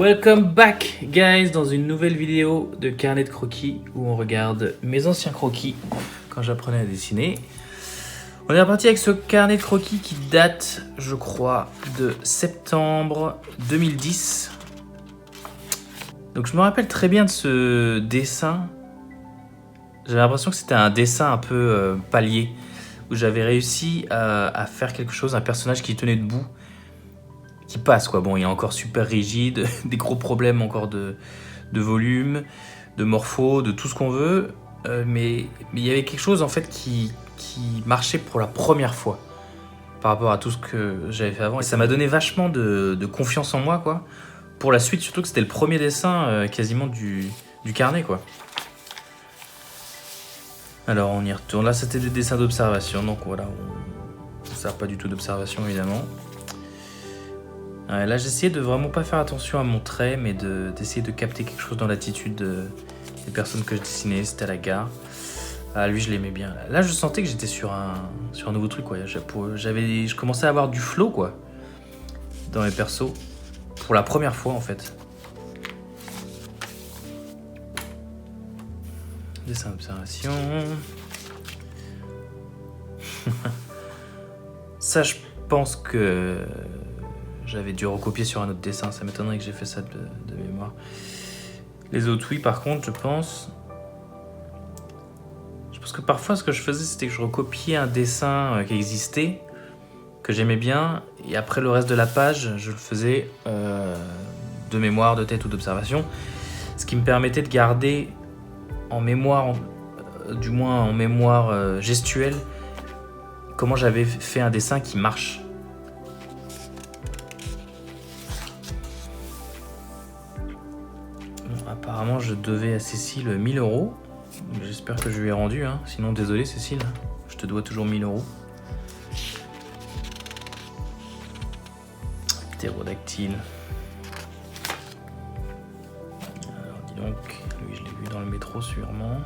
Welcome back guys dans une nouvelle vidéo de carnet de croquis où on regarde mes anciens croquis quand j'apprenais à dessiner. On est reparti avec ce carnet de croquis qui date, je crois, de septembre 2010. Donc je me rappelle très bien de ce dessin. J'avais l'impression que c'était un dessin un peu palier où j'avais réussi à faire quelque chose, un personnage qui tenait debout, qui passe quoi. Bon, il est encore super rigide, des gros problèmes encore de volume, de morpho, de tout ce qu'on veut, mais il y avait quelque chose en fait qui marchait pour la première fois par rapport à tout ce que j'avais fait avant, et ça m'a donné vachement de confiance en moi quoi. Pour la suite, surtout que c'était le premier dessin quasiment du carnet quoi. Alors on y retourne. Là c'était des dessins d'observation, donc voilà, on ne sert pas du tout d'observation évidemment. Ouais, là j'essayais de vraiment pas faire attention à mon trait, mais d'essayer de capter quelque chose dans l'attitude des personnes que je dessinais. C'était à la gare. Ah, lui je l'aimais bien. Là je sentais que j'étais sur un nouveau truc quoi. Je commençais à avoir du flow quoi dans mes persos pour la première fois en fait. Dessin d'observation. Ça je pense que j'avais dû recopier sur un autre dessin, ça m'étonnerait que j'ai fait ça de mémoire. Les autres oui, par contre je pense que parfois ce que je faisais c'était que je recopiais un dessin qui existait, que j'aimais bien, et après le reste de la page je le faisais de mémoire, de tête ou d'observation, ce qui me permettait de garder en mémoire, du moins en mémoire gestuelle, comment j'avais fait un dessin qui marche. Bon, apparemment je devais à Cécile 1000 €. J'espère que je lui ai rendu, hein. Sinon désolé Cécile, je te dois toujours 1000 €. Ptérodactyle. Alors dis donc, lui je l'ai vu dans le métro sûrement.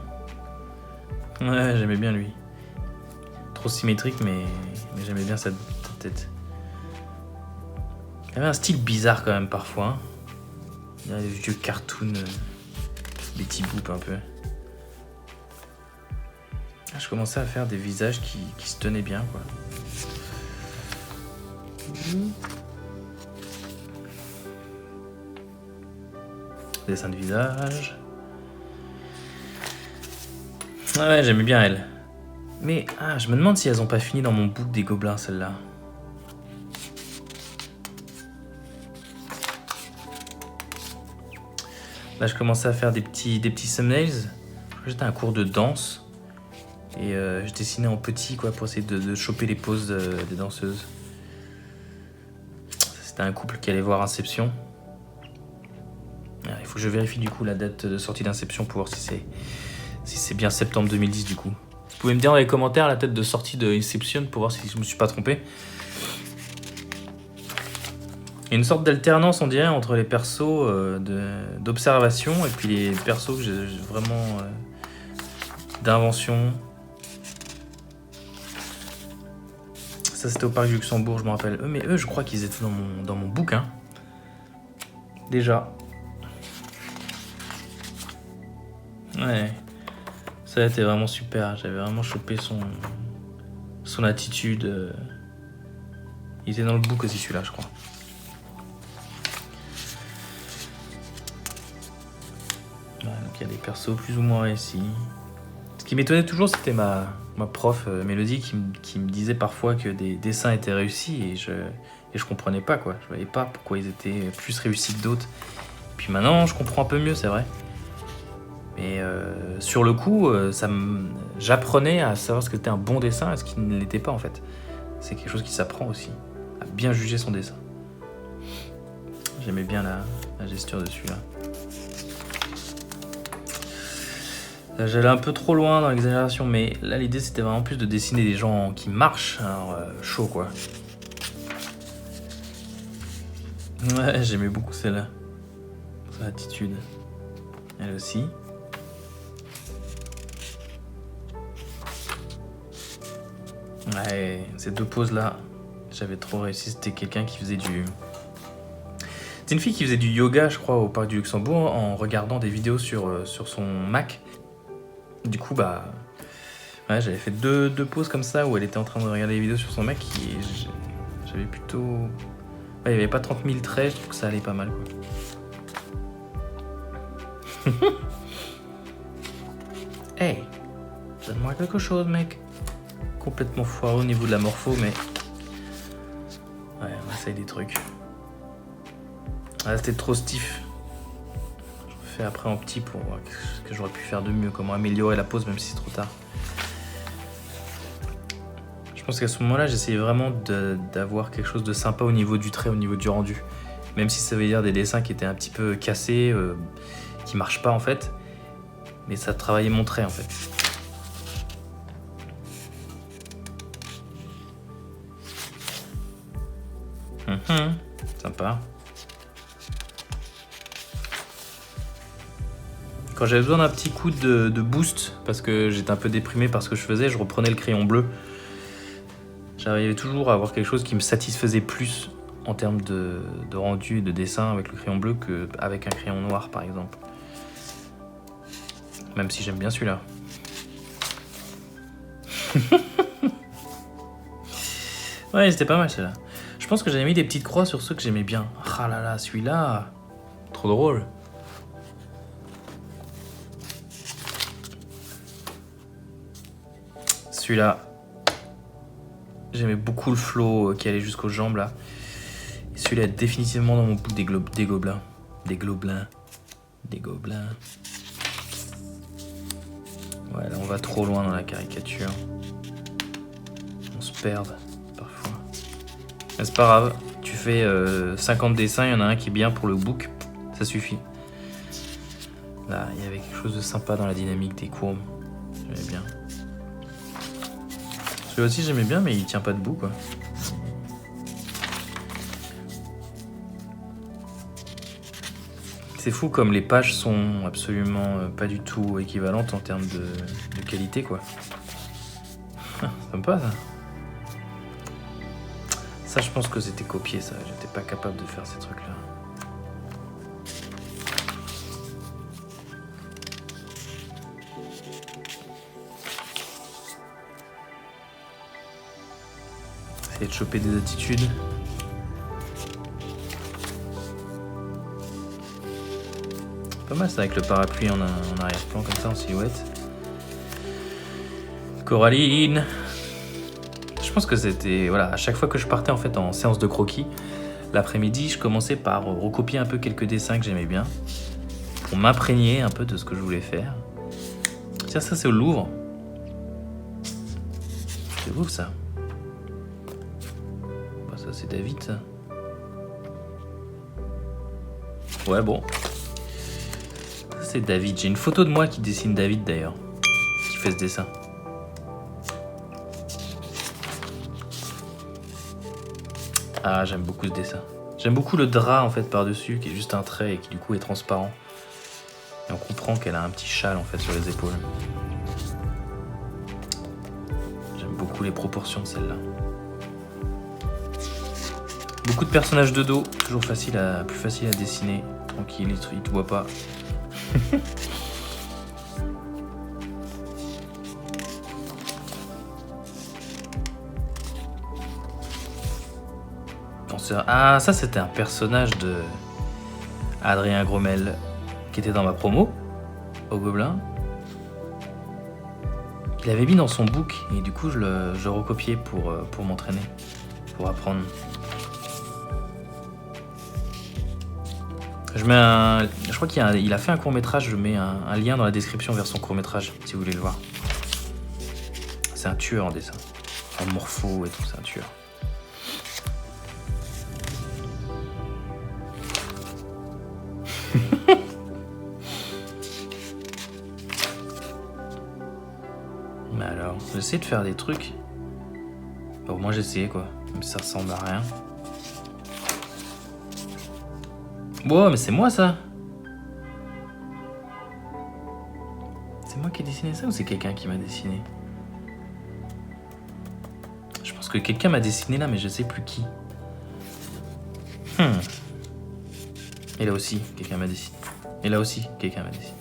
Ouais, j'aimais bien lui. Trop symétrique, mais j'aimais bien sa tête. Il avait un style bizarre quand même parfois. Hein. Il y a des vieux cartoons, Betty Boop un peu. Je commençais à faire des visages qui se tenaient bien quoi. Dessin de visage. Ah ouais, j'aimais bien elle. Mais je me demande si elles ont pas fini dans mon book des gobelins, celles-là. Là, je commençais à faire des petits thumbnails. J'étais à un cours de danse. Et je dessinais en petit quoi, pour essayer de choper les poses des danseuses. C'était un couple qui allait voir Inception. Il faut que je vérifie du coup la date de sortie d'Inception pour voir si c'est bien septembre 2010 du coup. Vous pouvez me dire dans les commentaires la date de sortie de Inception pour voir si je me suis pas trompé. Il y a une sorte d'alternance on dirait entre les persos d'observation et puis les persos que j'ai vraiment d'invention. Ça c'était au parc du Luxembourg, je me rappelle. Mais eux je crois qu'ils étaient dans mon bouquin. Déjà. Ouais. Ça a été vraiment super. J'avais vraiment chopé son attitude. Il était dans le book aussi celui-là je crois. Ouais, donc il y a des persos plus ou moins réussis. Ce qui m'étonnait toujours c'était ma prof Mélodie qui me disait parfois que des dessins étaient réussis et je comprenais pas quoi. Je voyais pas pourquoi ils étaient plus réussis que d'autres. Puis maintenant je comprends un peu mieux c'est vrai. Mais sur le coup j'apprenais à savoir ce que c'était un bon dessin et ce qui ne l'était pas en fait. C'est quelque chose qui s'apprend aussi, à bien juger son dessin. J'aimais bien la gesture de celui-là. J'allais un peu trop loin dans l'exagération, mais là l'idée c'était vraiment plus de dessiner des gens qui marchent, alors chaud quoi. Ouais, j'aimais beaucoup celle-là. Son attitude. Elle aussi. Ouais, ces deux poses là, j'avais trop réussi, c'était quelqu'un qui faisait C'est une fille qui faisait du yoga, je crois, au Parc du Luxembourg en regardant des vidéos sur son Mac. Du coup, bah... Ouais, j'avais fait deux pauses comme ça où elle était en train de regarder les vidéos sur son Mac et j'avais plutôt... Ouais, il n'y avait pas 30 000 traits, je trouve que ça allait pas mal, quoi. Hey, donne-moi quelque chose, mec. Complètement foireux au niveau de la morpho, mais... Ouais, on essaye des trucs. Ah, c'était trop stiff. Je refais après en petit pour voir ce que j'aurais pu faire de mieux, comment améliorer la pose même si c'est trop tard. Je pense qu'à ce moment-là, j'essayais vraiment d'avoir quelque chose de sympa au niveau du trait, au niveau du rendu. Même si ça veut dire des dessins qui étaient un petit peu cassés, qui marchent pas en fait. Mais ça travaillait mon trait en fait. Sympa. Quand j'avais besoin d'un petit coup de boost, parce que j'étais un peu déprimé par ce que je faisais, je reprenais le crayon bleu. J'arrivais toujours à avoir quelque chose qui me satisfaisait plus en termes de rendu et de dessin avec le crayon bleu qu'avec un crayon noir par exemple. Même si j'aime bien celui-là. Ouais, c'était pas mal celui-là. Je pense que j'avais mis des petites croix sur ceux que j'aimais bien. Ah là là, celui-là, trop drôle. Celui-là, j'aimais beaucoup le flow qui allait jusqu'aux jambes là. Et celui-là est définitivement dans mon bout des gobelins. Des gobelins. Des gobelins. Ouais, là on va trop loin dans la caricature. On se perd parfois. Mais c'est pas grave, tu fais 50 dessins, il y en a un qui est bien pour le book, ça suffit. Là, il y avait quelque chose de sympa dans la dynamique des courbes. J'aimais bien. Celui-là aussi j'aimais bien, mais il tient pas debout quoi. C'est fou comme les pages sont absolument pas du tout équivalentes en termes de qualité quoi. Sympa ça. Ça je pense que c'était copié ça, j'étais pas capable de faire ces trucs là. Essayer de choper des attitudes. Pas mal ça avec le parapluie en arrière-plan comme ça en silhouette. Coraline. Je pense que c'était... Voilà, à chaque fois que je partais en fait en séance de croquis, l'après-midi, je commençais par recopier un peu quelques dessins que j'aimais bien pour m'imprégner un peu de ce que je voulais faire. Tiens, ça c'est au Louvre. C'est ouf ça. Bah, ça c'est David ça. Ouais bon. C'est David. J'ai une photo de moi qui dessine David d'ailleurs, qui fait ce dessin. Ah, j'aime beaucoup ce dessin. J'aime beaucoup le drap en fait par-dessus, qui est juste un trait et qui du coup est transparent. Et on comprend qu'elle a un petit châle en fait sur les épaules. J'aime beaucoup les proportions de celle-là. Beaucoup de personnages de dos, toujours plus facile à dessiner. Tranquille, il te voit pas. Ah, ça c'était un personnage de Adrien Gromel qui était dans ma promo au Gobelin. Il l'avait mis dans son book et du coup je le recopiais pour m'entraîner, pour apprendre. Je crois qu'il a fait un court-métrage, je mets un lien dans la description vers son court-métrage si vous voulez le voir. C'est un tueur en dessin, en morpho et tout, c'est un tueur. Mais alors, j'essaie de faire des trucs. Au moins j'essayais quoi, même si ça ressemble à rien. Wow, mais c'est moi ça. C'est moi qui ai dessiné ça ou c'est quelqu'un qui m'a dessiné? Je pense que quelqu'un m'a dessiné là, mais je sais plus qui. Et là aussi, quelqu'un m'a dessiné. Et là aussi, quelqu'un m'a dessiné.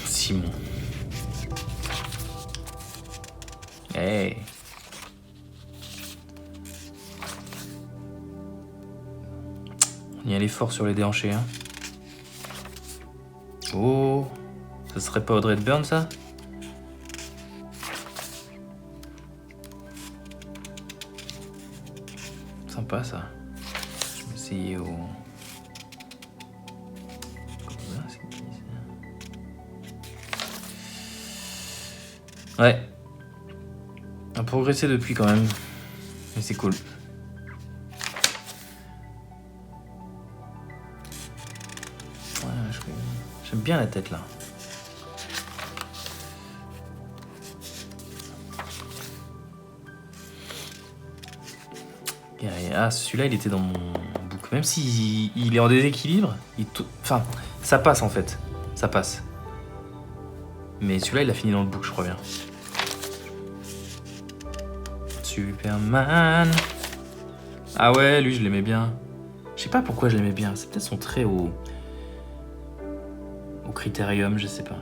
Simon. Hey. On y allait fort sur les déhanchés, hein. Oh, ça serait pas Audrey Hepburn, ça? Sympa, ça. Je vais essayer au... Ouais. On a progressé depuis, quand même. Mais c'est cool. Ouais, j'aime bien la tête, là. Ah, celui-là, il était dans mon book. Même s'il est en déséquilibre, enfin, ça passe, en fait. Ça passe. Mais celui-là, il a fini dans le book, je crois bien. Superman. Ah ouais, lui, je l'aimais bien. Je sais pas pourquoi je l'aimais bien. C'est peut-être son trait au critérium, je sais pas.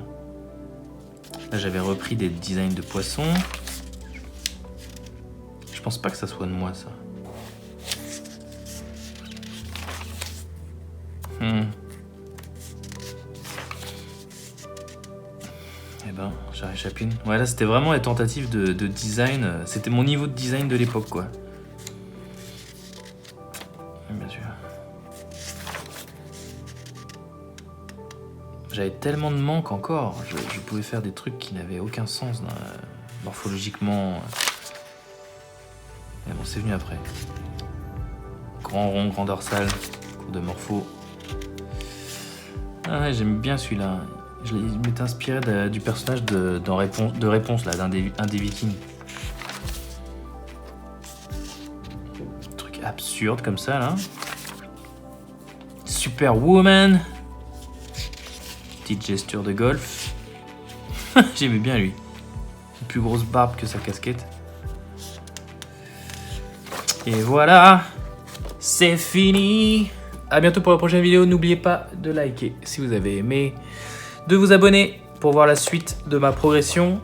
Là, j'avais repris des designs de poissons. Je pense pas que ça soit de moi, ça. Eh ben, j'arrive chapine. Ouais, là, c'était vraiment les tentatives de design. C'était mon niveau de design de l'époque, quoi. Bien sûr. J'avais tellement de manque encore. Je pouvais faire des trucs qui n'avaient aucun sens morphologiquement. Mais bon, c'est venu après. Grand rond, grand dorsal, cours de morpho. Ah ouais, j'aime bien celui-là. Je m'étais inspiré du personnage de Réponse, là, d'un des Vikings. Truc absurde comme ça, là. Superwoman. Petite gesture de golf. J'aimais bien lui. Une plus grosse barbe que sa casquette. Et voilà, c'est fini. À bientôt pour la prochaine vidéo. N'oubliez pas de liker si vous avez aimé, de vous abonner pour voir la suite de ma progression.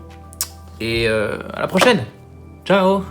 Et à la prochaine. Ciao.